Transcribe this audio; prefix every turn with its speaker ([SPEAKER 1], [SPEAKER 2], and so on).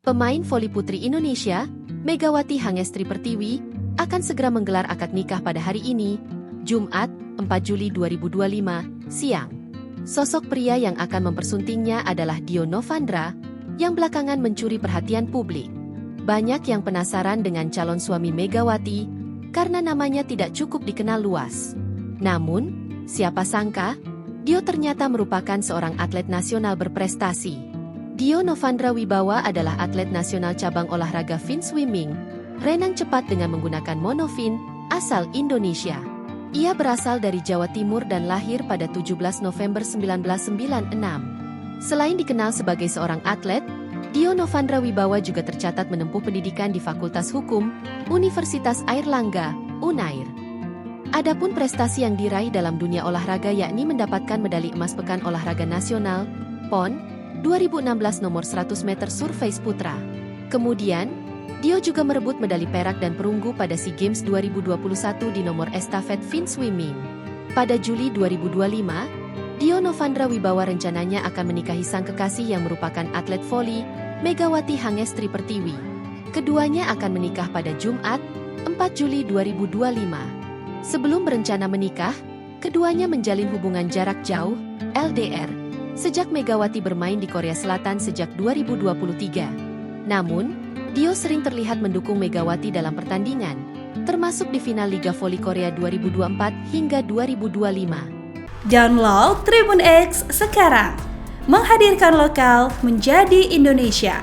[SPEAKER 1] Pemain voli putri Indonesia, Megawati Hangestri Pertiwi, akan segera menggelar akad nikah pada hari ini, Jumat, 4 Juli 2025, siang. Sosok pria yang akan mempersuntingnya adalah Dio Novandra, yang belakangan mencuri perhatian publik. Banyak yang penasaran dengan calon suami Megawati, karena namanya tidak cukup dikenal luas. Namun, siapa sangka, Dio ternyata merupakan seorang atlet nasional berprestasi. Dio Novandra Wibawa adalah atlet nasional cabang olahraga fin swimming, renang cepat dengan menggunakan monofin, asal Indonesia. Ia berasal dari Jawa Timur dan lahir pada 17 November 1996. Selain dikenal sebagai seorang atlet, Dio Novandra Wibawa juga tercatat menempuh pendidikan di Fakultas Hukum, Universitas Airlangga, Unair. Adapun prestasi yang diraih dalam dunia olahraga yakni mendapatkan medali emas Pekan Olahraga Nasional, PON, 2016 nomor 100 meter surface putra. Kemudian, Dio juga merebut medali perak dan perunggu pada SEA Games 2021 di nomor estafet fin swimming. Pada Juli 2025, Dio Novandra Wibawa rencananya akan menikahi sang kekasih yang merupakan atlet voli, Megawati Hangestri Pertiwi. Keduanya akan menikah pada Jumat, 4 Juli 2025. Sebelum berencana menikah, keduanya menjalin hubungan jarak jauh, LDR, sejak Megawati bermain di Korea Selatan sejak 2023. Namun, Dio sering terlihat mendukung Megawati dalam pertandingan, termasuk di final Liga Voli Korea 2024 hingga 2025.
[SPEAKER 2] Download Tribun X sekarang, menghadirkan lokal menjadi Indonesia.